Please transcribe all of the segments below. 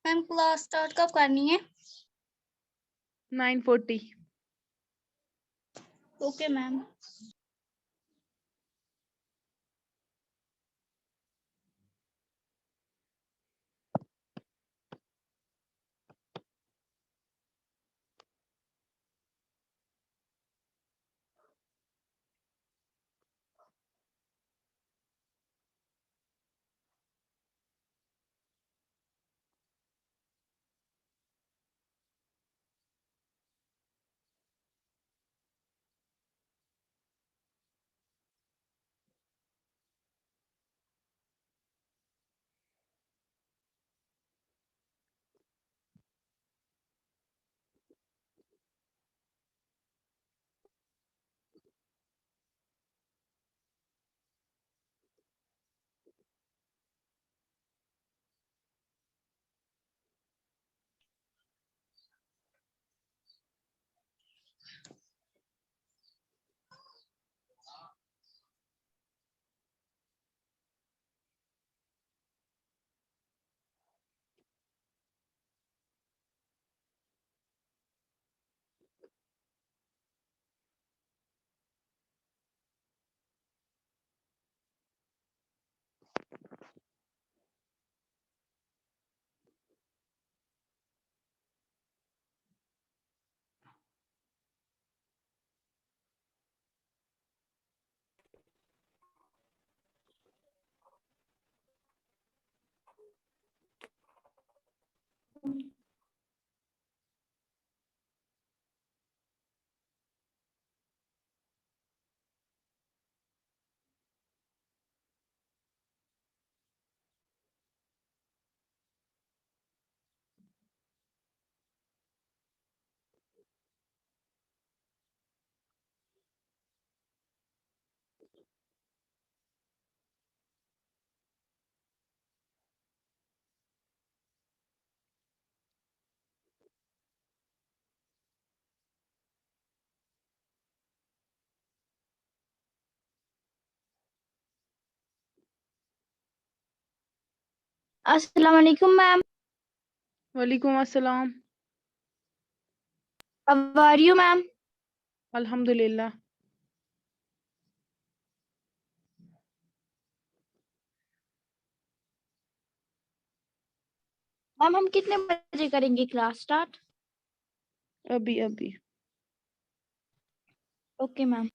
Ma'am class start कब करनी है? 9:40. Okay ma'am. अस्सलाम वालेकुम मैम। वालेकुम अस्सलाम. How are you ma'am? अल्हम्दुलिल्लाह. मैम हम कितने बजे करेंगे क्लास स्टार्ट? अभी अभी. Okay ma'am.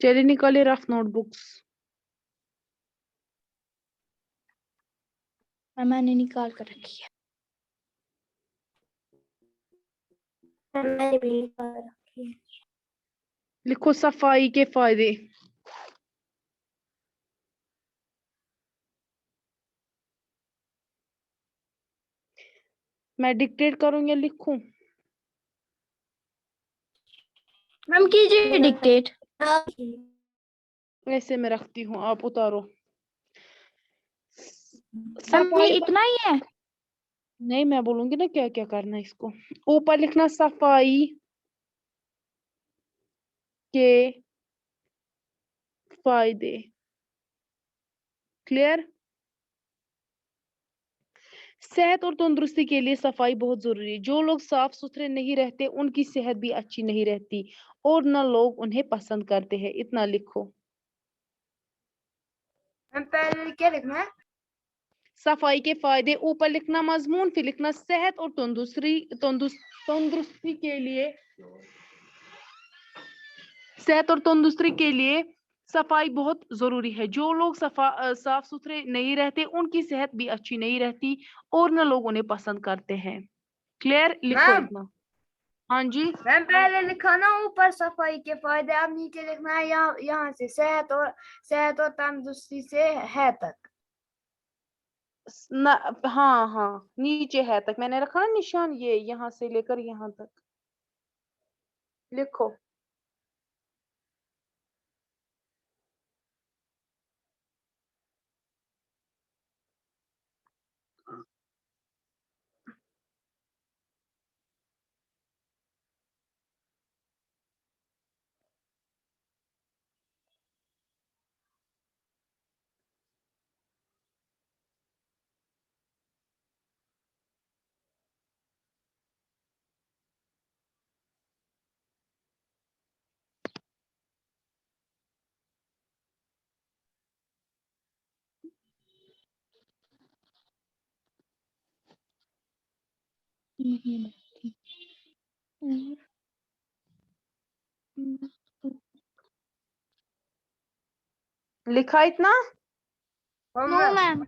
चलिए निकालिए रफ नोटबुक्स. मैंने निकाल कर रखी है। मैंने भी निकाल रखी है। लिखो सफाई के फायदे. मैं डिक्टेट करूं या लिखूं? मैम कीजिए डिक्टेट। ऐसे मैं रखती हूँ, आप उतारो. मैम ये सफाई इतना ही है? नहीं, मैं बोलूंगी ना क्या क्या करना है इसको. ऊपर लिखना सफाई के फायदे. क्लियर? सेहत और तंदुरुस्ती के लिए सफाई बहुत जरूरी है. जो लोग साफ सुथरे नहीं रहते उनकी सेहत भी अच्छी नहीं रहती और न लोग उन्हें पसंद करते हैं. इतना लिखो. मैम पहले क्या लिखना है? सफाई के फायदे, ऊपर लिखना मजमून, फिर लिखना सेहत और तंदुरुस्ती के लिए. सेहत और तंदुरुस्ती के लिए सफाई बहुत जरूरी है. जो लोग साफ सुथरे नहीं रहते उनकी सेहत भी अच्छी नहीं रहती और न लोग उन्हें पसंद करते हैं. क्लियर? लिखो मैम इतना. हाँ जी. मैम पहले लिखा ना ऊपर सफाई के फायदे, अब नीचे लिखना है यहाँ से सेहत और तंदुरुस्ती से है तक। हाँ हाँ, नीचे है तक मैंने रखा ना निशान, ये यहाँ से लेकर यहाँ तक. लिखो. लिखा इतना? No ma'am.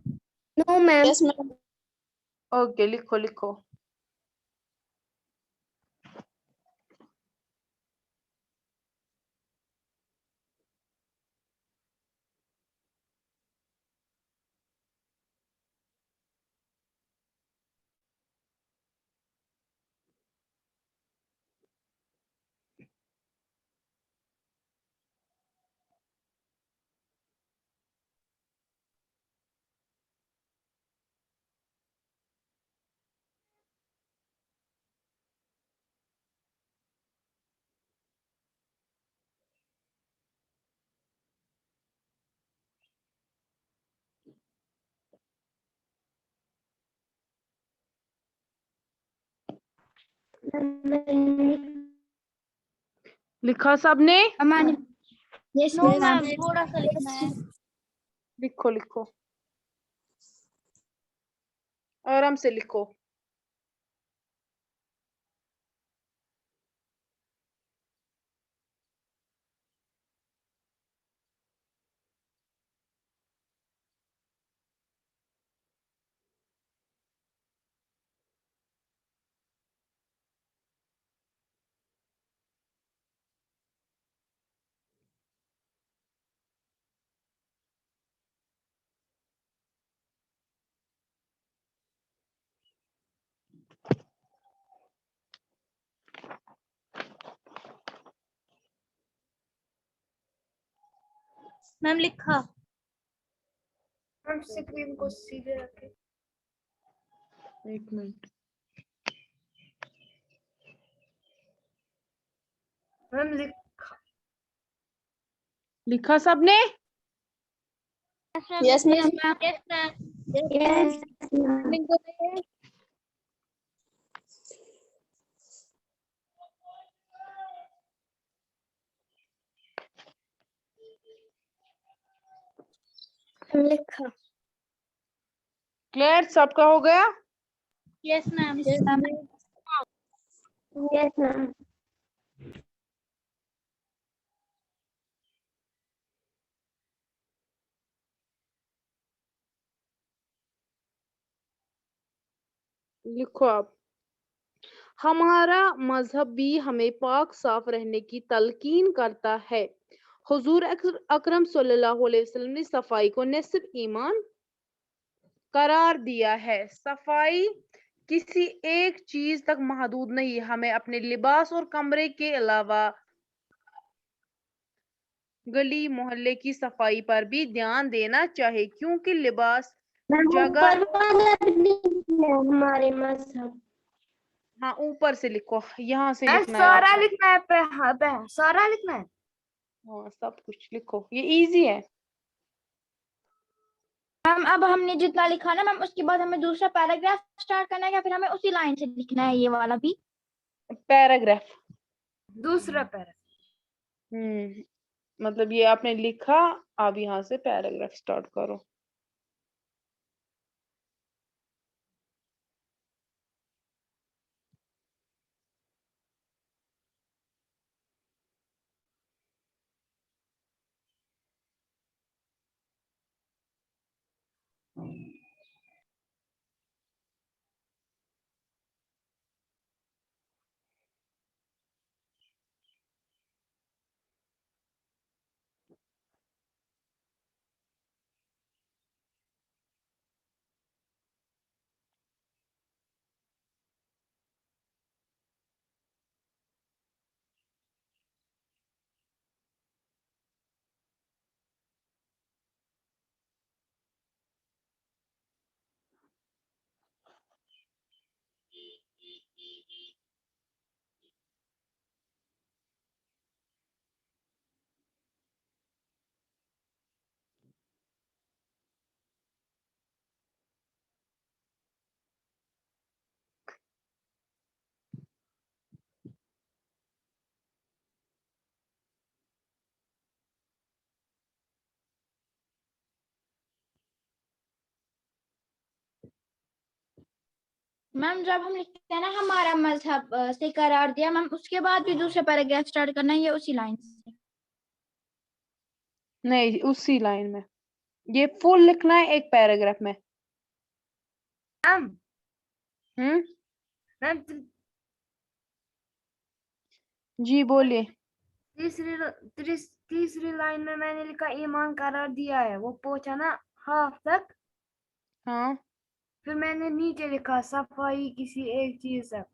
No ma'am. Yes ma'am. Okay, लिखो लिखो। लिखा सबने? Yes no ma'am. मैम, थोड़ा सा लिखना है। लिखो लिखो, आराम से लिखो। मैम लिखा। हम स्क्रीन को सीधे रखें। एक मिनट। मैम लिखा सबने? Yes ma'am. यस। लिखा। क्लियर? सबका हो गया? Yes ma'am. Yes ma'am. लिखो आप। हमारा मजहब भी हमें पाक साफ रहने की तलकीन करता है। हुजूर अकरम सल्लल्लाहु अलैहि वसल्लम ने सफाई को निस्फ ईमान करार दिया है। सफाई किसी एक चीज तक महदूद नहीं, हमें अपने लिबास और कमरे के अलावा गली मोहल्ले की सफाई पर भी ध्यान देना चाहिए, क्योंकि लिबास जगह। हमारे मजहब। हाँ, ऊपर से लिखो, यहाँ से मैम लिखना है सारा आपको। लिखना है पे, हाँ, पे सारा लिखना है। हाँ, सब कुछ लिखो, ये इजी है। मैम अब हमने जितना लिखा ना मैम, उसके बाद हमें दूसरा पैराग्राफ स्टार्ट करना है या फिर हमें उसी लाइन से लिखना है ये वाला भी? पैराग्राफ। दूसरा पैराग्राफ। मतलब ये आपने लिखा, अब यहाँ से पैराग्राफ स्टार्ट करो। میم جب ہم لکھتے ہیں نا ہمارا مذہب سے قرار دیا میم اس کے بعد بھی دوسرے پیراگراف اسٹارٹ کرنا ہے یا اسی لائن سے؟ نہیں اسی لائن میں، یہ فل لکھنا ہے ایک پیراگراف میں. میم ہوں میم جی بولیے. تیسری لائن میں نے لکھا ایمان قرار دیا ہے، وہ پہنچا نا ہاف تک، ہاں پھر میں نے نیچے لکھا صفائی کسی ایک چیز تک.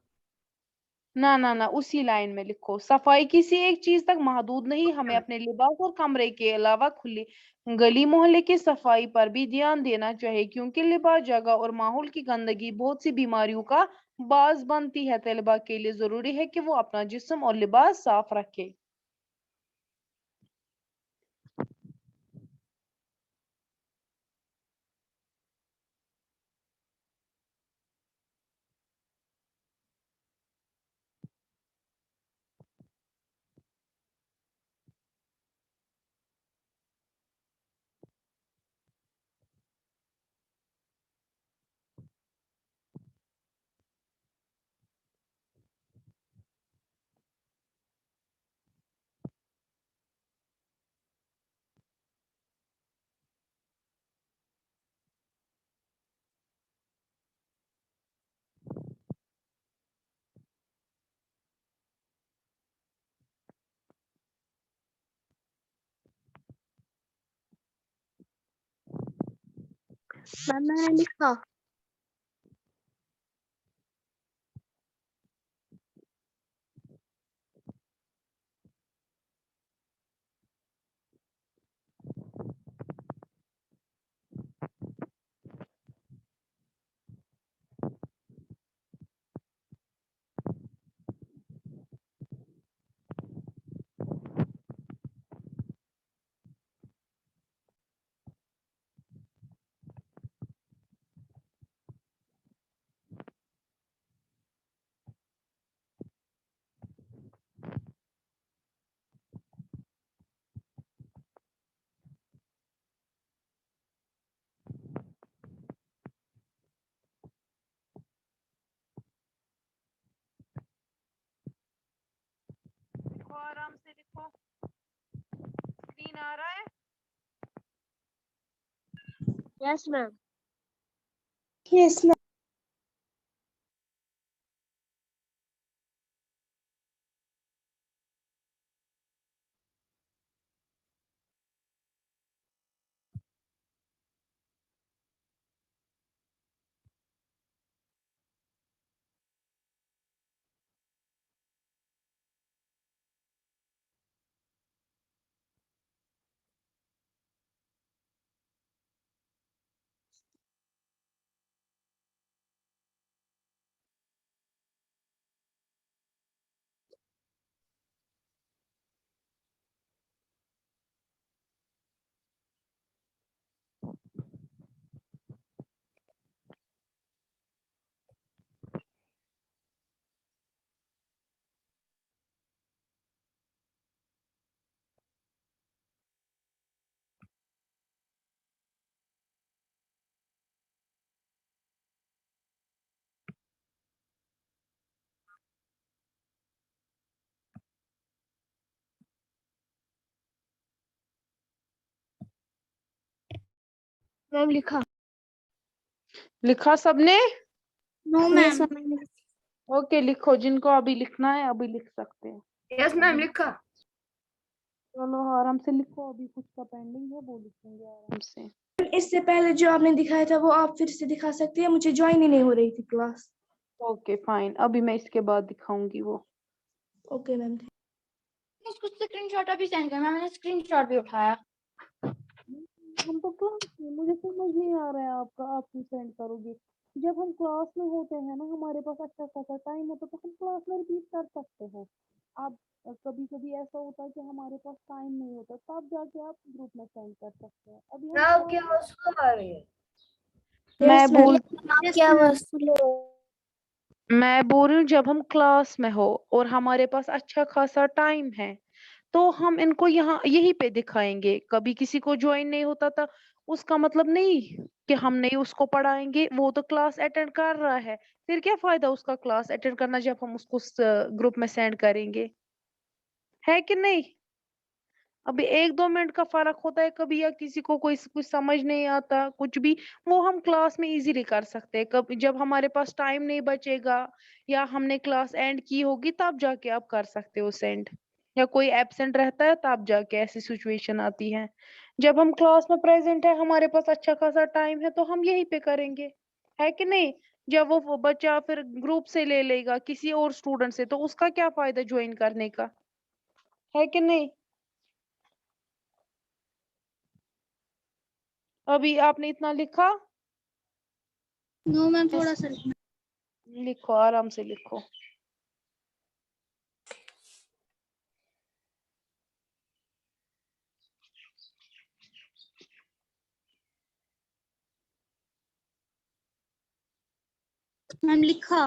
نہ اسی لائن میں لکھو صفائی کسی ایک چیز تک محدود نہیں، ہمیں اپنے لباس اور کمرے کے علاوہ کھلی گلی محلے کی صفائی پر بھی دھیان دینا چاہیے، کیونکہ لباس، جگہ اور ماحول کی گندگی بہت سی بیماریوں کا باعث بنتی ہے. طلبہ کے لیے ضروری ہے کہ وہ اپنا جسم اور لباس صاف رکھے. میم میں نے لکھا. لکھو آرام سے لکھو، اسکرین آ رہا ہے. یس میم. یس میم. میم لکھا. لکھا سب نے؟ نو یس میم. میم. اوکے لکھو، جن کو ابھی لکھنا ہے ابھی لکھ سکتے ہیں. یس میم لکھا. چلو آرام سے لکھو، ابھی کچھ کا پینڈنگ ہے وہ لکھیں گے آرام سے. اس سے پہلے جو آپ نے دکھایا تھا وہ آپ پھر سے دکھا سکتی ہیں، مجھے جوائن ہی نہیں ہو رہی تھی کلاس. اوکے فائن، ابھی میں اس کے بعد دکھاؤں گی وہ. Okay ma'am. اس کو اسکرین شاٹ ابھی سینڈ کرنا، میں نے اسکرین شاٹ بھی اٹھایا. ہم تو کلاس میں، مجھے سمجھ نہیں آ رہا ہے آپ کا، آپ کیوں سینڈ کرو گے؟ جب ہم کلاس میں ہوتے ہیں نا، ہمارے پاس اچھا خاصا ٹائم ہوتا ہے تو ہم کلاس میں ریپیٹ کر سکتے ہیں. اب کبھی کبھی ایسا ہوتا ہے کہ ہمارے پاس ٹائم نہیں ہوتا، تب جا کے آپ گروپ میں سینڈ کر سکتے ہیں. ابھی ہم آپ کی آواز سلو آ رہی ہے. میں بول کیا میں بول رہی ہوں جب ہم کلاس میں ہو اور ہمارے پاس اچھا خاصا ٹائم ہے तो हम इनको यहाँ यहीं पे दिखाएंगे। कभी किसी को ज्वाइन नहीं होता था, उसका मतलब नहीं कि हम नहीं उसको पढ़ाएंगे, वो तो क्लास अटेंड कर रहा है, फिर क्या फायदा उसका क्लास अटेंड करना जब हम उसको ग्रुप में सेंड करेंगे, है कि नहीं? अभी 1-2 मिनट का फर्क होता है कभी, या किसी को कोई कुछ समझ नहीं आता कुछ भी, वो हम क्लास में इजीली कर सकते हैं। कभी जब हमारे पास टाइम नहीं बचेगा या हमने क्लास एंड की होगी तब जाके आप कर सकते हो सेंड, या कोई एब्सेंट रहता है तब जाके ऐसी सिचुएशन आती है। जब हम क्लास में प्रेजेंट है, हमारे पास अच्छा खासा टाइम है, तो हम यहीं पे करेंगे, है कि नहीं? जब वो बच्चा फिर ग्रुप से ले लेगा किसी और स्टूडेंट से, तो उसका क्या फायदा ज्वाइन करने का, है कि नहीं? अभी आपने इतना लिखा? नो मैम, थोड़ा सा लिखना। लिखो, आराम से लिखो। मैम लिखा।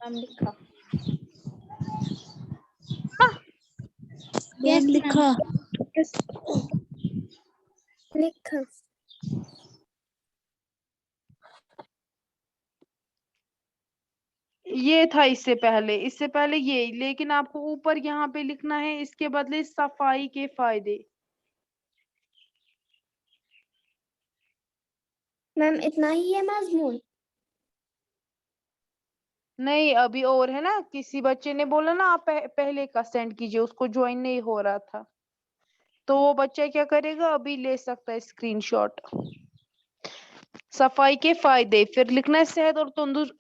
मैम लिखा? यस लिखा। लिखा। ये था इससे पहले ये, लेकिन आपको ऊपर यहाँ पे लिखना है इसके बदले सफाई के फायदे। मैम इतना ही है मजमून? नहीं, अभी और है ना, किसी बच्चे ने बोला ना आप पहले का सेंड कीजिए, उसको ज्वाइन नहीं हो रहा था, तो वो बच्चा क्या करेगा, अभी ले सकता है स्क्रीनशॉट। सफाई के फायदे, फिर लिखना है सेहत और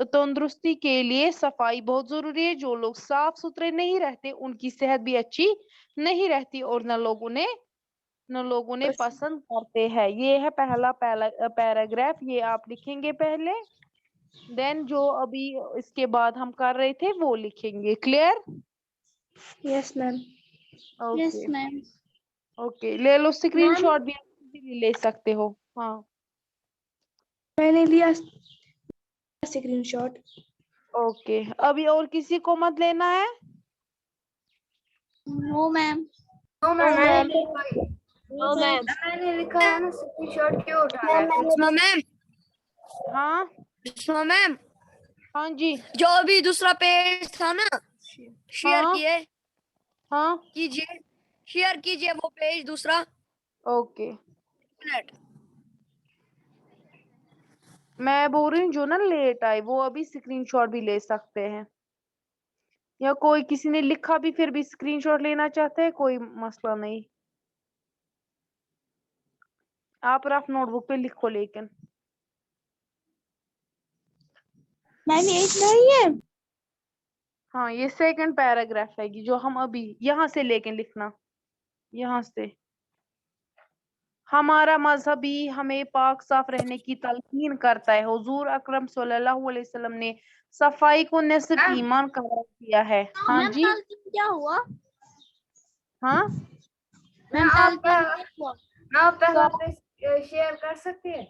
तंदुरुस्ती के लिए सफाई बहुत जरूरी है। जो लोग साफ सुथरे नहीं रहते उनकी सेहत भी अच्छी नहीं रहती, और न लोग उन्हें पसंद करते हैं। ये है पहला पैराग्राफ, ये आप लिखेंगे पहले, देन जो अभी इसके बाद हम कर रहे थे वो लिखेंगे। Clear? Yes ma'am. Yes okay ma'am. Okay, ले लो स्क्रीनशॉट भी, आप easily ले सकते हो। हाँ, मैंने लिया स्क्रीनशॉट। ओके, अभी और किसी को मत लेना है। No ma'am. No ma'am. No ma'am. मैंने लिखा है ना, स्क्रीनशॉट क्यों उठा रहा है? मैम हाँ मैम, हाँ जी, जो अभी दूसरा पेज था ना, शेयर हाँ किए हाँ, कीजिए, शेयर कीजिए वो पेज दूसरा। ओके। मिनट। मैं बोल रही हूँ जो ना लेट आए वो अभी स्क्रीनशॉट भी ले सकते हैं, या कोई किसी ने लिखा भी फिर भी स्क्रीनशॉट लेना चाहते हैं, कोई मसला नहीं, आप रफ नोटबुक पे लिखो। लेकिन मैम ये इतना ही है? हाँ, ये सेकंड पैराग्राफ है कि जो हम अभी यहाँ से लेके लिखना, यहाँ से। हमारा मजहब भी हमें पाक साफ रहने की तलकीन करता है। हुजूर अकरम सल्लल्लाहु अलैहि वसल्लम ने सफाई को निस्फ ईमान करार दिया है। हाँ मैम जी, तालकीन क्या हुआ? हाँ, मैम तालकीन क्या हुआ? आप पहला सब पेज शेयर कर सकते हैं?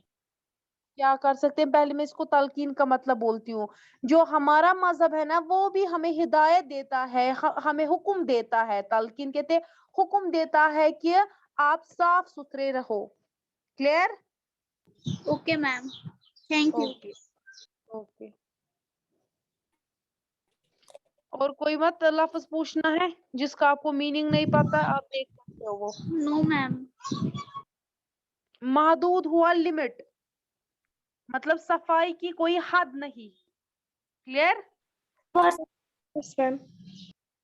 क्या कर सकते हैं, पहले मैं इसको तलकीन का मतलब बोलती हूँ। जो हमारा मजहब है ना, वो भी हमें हिदायत देता है, हमें हुक्म देता है, तलकीन कहते हैं, हुक्म देता है कि आप साफ सुथरे रहो। Clear? Okay ma'am, thank you. Okay okay, और कोई मत लफ्ज पूछना है जिसका आपको मीनिंग नहीं पता, आप देख सकते हो वो। No ma'am. महदूद हुआ लिमिट, मतलब सफाई की कोई हद नहीं। क्लियर? Yes ma'am.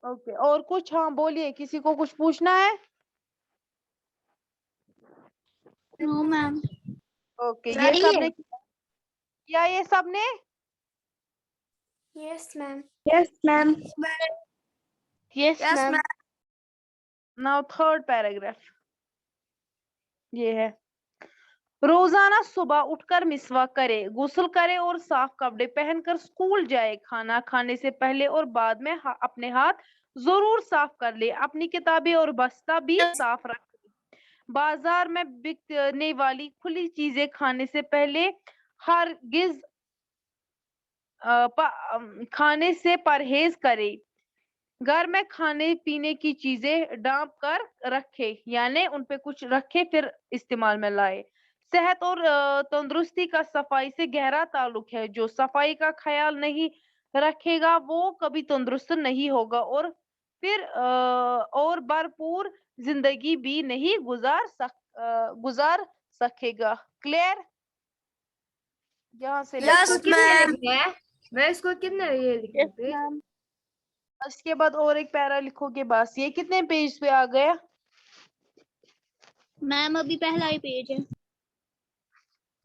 ओके, और कुछ? हाँ बोलिए, किसी को कुछ पूछना है? No ma'am. ओके, ये सबने किया, ये सबने? Yes ma'am. Yes ma'am. Yes yes ma'am. Ma'am. Now third paragraph, ये है, रोजाना सुबह उठकर मिसवाक करे, गुस्ल करे और साफ कपड़े पहनकर स्कूल जाए। खाना खाने से पहले और बाद में अपने हाथ जरूर साफ कर ले। अपनी किताबें और बस्ता भी साफ रखे। बाजार में बिकने वाली खुली चीजें खाने से पहले हरगिज खाने से परहेज करे। घर में खाने पीने की चीजें ढांप कर रखे, यानी उन पे कुछ रखे फिर इस्तेमाल में लाए। सेहत और तंदुरुस्ती का सफाई से गहरा ताल्लुक है। जो सफाई का ख्याल नहीं रखेगा वो कभी तंदुरुस्त नहीं होगा और फिर और भरपूर जिंदगी भी नहीं गुजार सकेगा। क्लियर? यहाँ से मैं इसको Yes, कितने ma'am. लिखने हैं? मैं इसको कितने ये लिखने Yes, पे? ma'am. इसके बाद और एक पैरा लिखोगे बस। ये कितने पेज पे आ गया? मैम अभी पहला ही पेज है।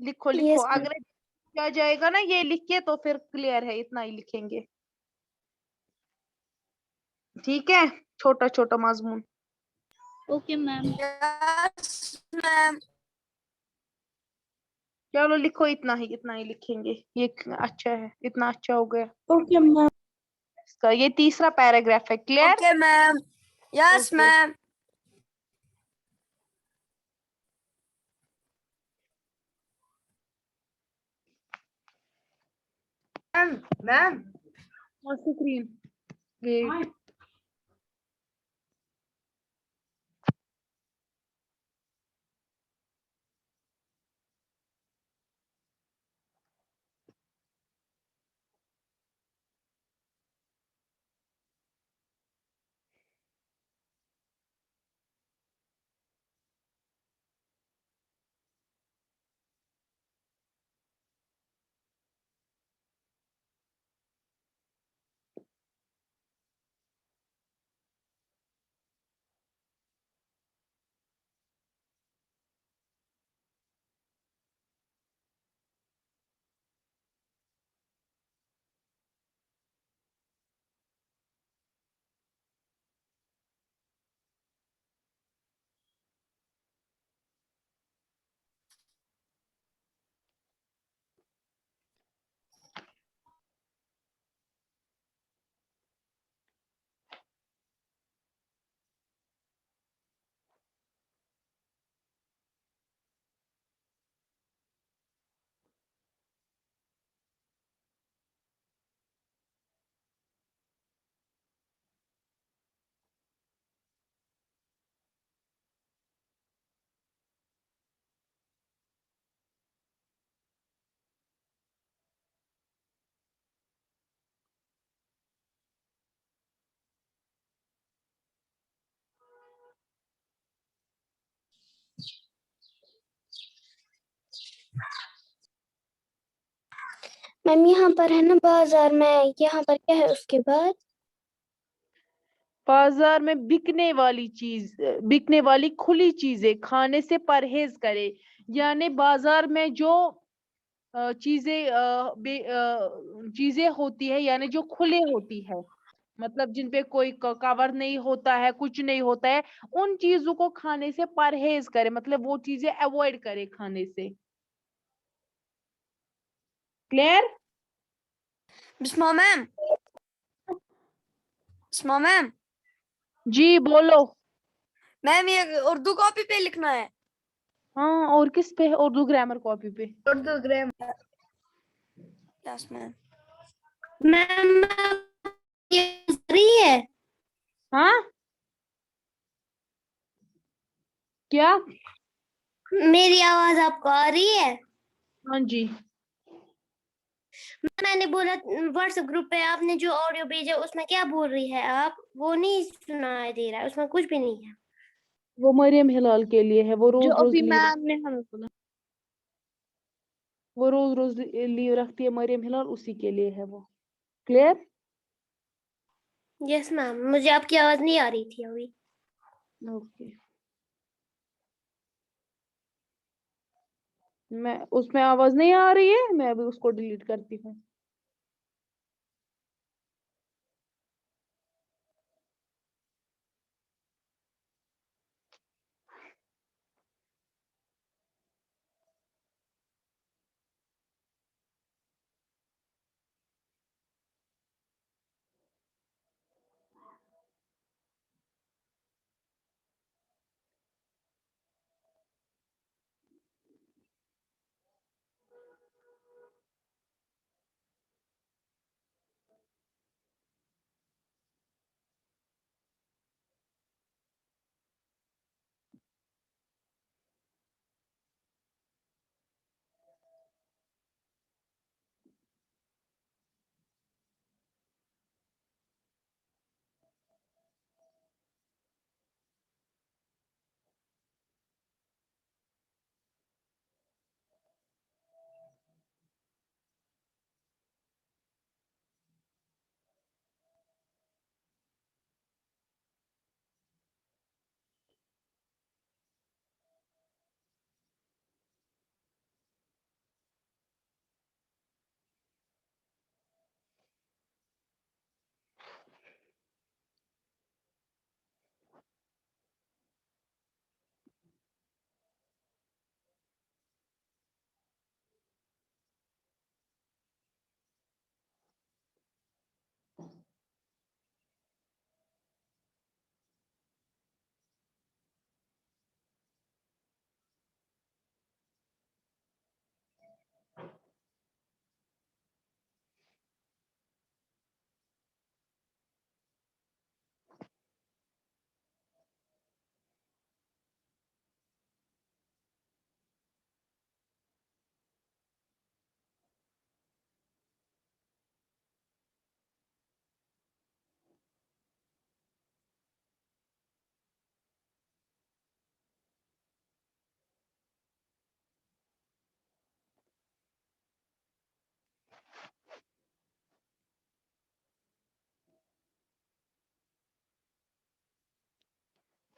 लिखो लिखो। Yes, ma'am. अगर क्या जाएगा ना ये लिख के तो फिर क्लियर है, इतना ही लिखेंगे। ठीक है, छोटा छोटा मजमून। Okay, ma'am. Yes, ma'am. चलो लिखो, इतना ही लिखेंगे। ये अच्छा है, इतना अच्छा हो गया Okay, ma'am. इसका। ये तीसरा पैराग्राफ है। Clear? Okay, ma'am. Yes, Okay. ma'am. Ma'am और स्क्रीन ये मैम यहाँ पर है ना बाजार में, यहाँ पर क्या है उसके बाद? बाजार में बिकने वाली खुली चीजें खाने से परहेज करे। यानी बाजार में जो चीजें होती है, यानी जो खुले होती है, मतलब जिन पे कोई कवर नहीं होता है, कुछ नहीं होता है, उन चीजों को खाने से परहेज करे, मतलब वो चीजें अवॉइड करे खाने से। Clear? Bisma ma'am. Bisma ma'am. जी बोलो। मैम ये उर्दू कॉपी पे लिखना है। हाँ, और किस पे? उर्दू ग्रामर कॉपी पे। Urdu grammar. Yes ma'am. Ma'am ये रही है? हाँ क्या? मेरी आवाज आपको आ रही है? हाँ जी। मैंने बोला व्हाट्सएप ग्रुप पे आपने जो ऑडियो भेजा उसमें क्या बोल रही है आप? वो नहीं सुनाई दे रहा है, उसमें कुछ भी नहीं है। वो मरियम हिलाल के लिए है। वो जो रोज रोज अभी लीव मैम ने हमें बोला। लीव रखती है मरियम हिलाल, उसी के लिए है वो। क्लियर? यस मैम, मुझे आपकी आवाज नहीं आ रही थी अभी। ओके। मैं उसमें आवाज नहीं आ रही है, मैं अभी उसको डिलीट करती हूँ।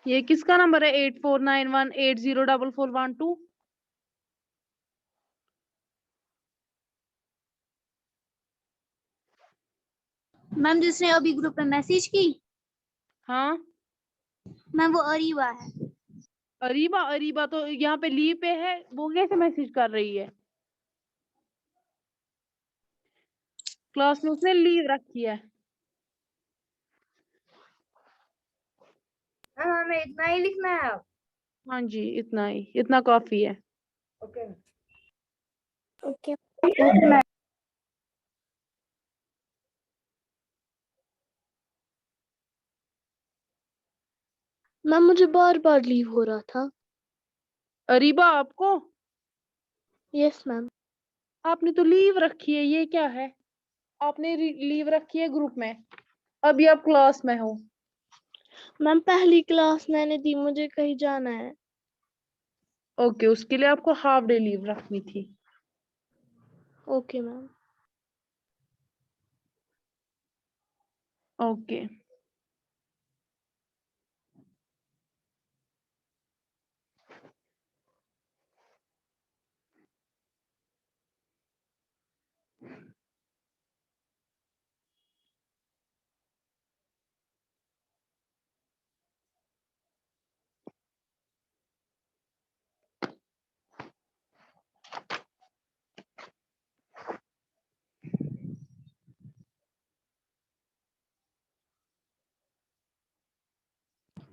ये किसका नंबर है 8491804412? मैम जिसने अभी ग्रुप में मैसेज की, हाँ मैम वो अरीबा है। अरीबा, अरीबा तो यहाँ पे लीव पे है, वो कैसे मैसेज कर रही है? क्लास में उसने लीव रखी है। मैम हमें इतना ही लिखना है अब। हाँ जी, इतना ही, इतना काफी है। ओके ओके मैम मुझे बार बार लीव हो रहा था। अरीबा आपको? Yes ma'am. आपने तो लीव रखी है, ये क्या है? आपने लीव रखी है ग्रुप में, अभी आप क्लास में हो। मैम पहली क्लास मैंने दी, मुझे कहीं जाना है। ओके, उसके लिए आपको हाफ डे लीव रखनी थी। Okay ma'am. ओके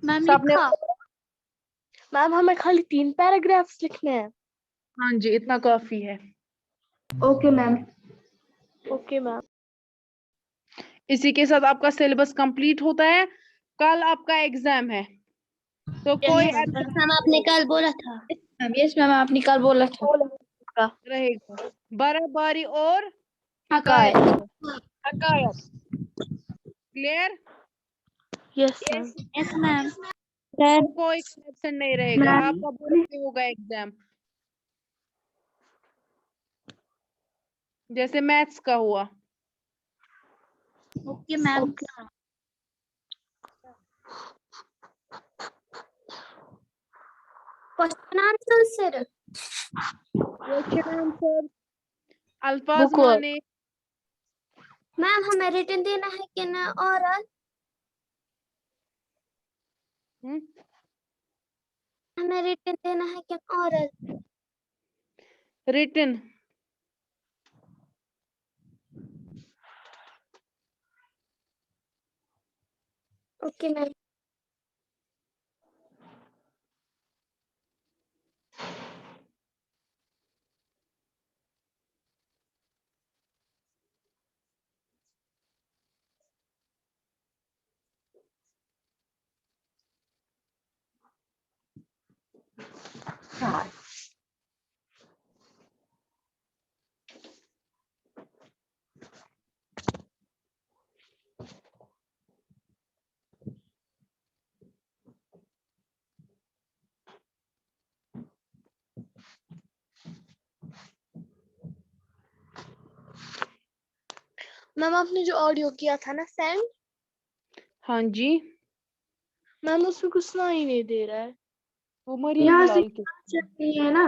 मैम सबने? लिखा? मैम हमें खाली 3 पैराग्राफ्स लिखने हैं। हाँ जी, इतना काफी है। Okay ma'am. Okay ma'am. इसी के साथ आपका सिलेबस कंप्लीट होता है। कल आपका एग्जाम है, तो कोई मैम आपने कल बोला था। यस मैम आपने कल बोला था। रहेगा बर्फबारी और हकायत। हकायत। Clear? Yes ma'am. Yes ma'am. कोई एक्सेप्शन नहीं रहेगा, आपका बोर्ड पे होगा एग्जाम, जैसे मैथ्स का हुआ। Okay ma'am. Question answer sir. Question answer, अल्फाज Book work. माने। मैम हमें रिटन देना है कि ना ओरल? हमें रिटन देना है कि oral? Written. Okay ma'am. Ma'am आपने जो ऑडियो किया था ना सेंड, हाँ जी, मैम उसमें कुछ सुनाई ही नहीं दे रहा है। वो मरियम यहाँ से हिलाल के, चलती है ना।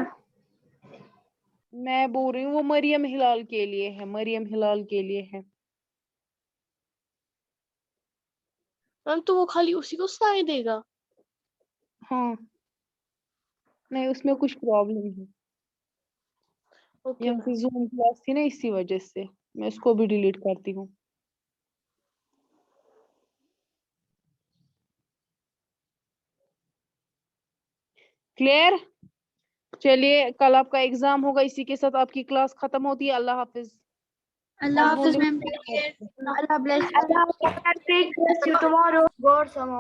मैं बोल रही हूँ वो मरियम हिलाल के लिए है, मरियम हिलाल के लिए है। मैम तो वो खाली उसी को सुनाई देगा। हाँ, नहीं उसमें कुछ प्रॉब्लम है। ओके यहाँ से जूम क्लास थी ना, इसी वजह से मैं इसको भी डिलीट करती हूँ। क्लियर? चलिए, कल आपका एग्जाम होगा, इसी के साथ आपकी क्लास खत्म होती है। अल्लाह हाफिज। अल्लाह आप हाफिज बोलो। Ma'am. Allah bless. Take you tomorrow. God some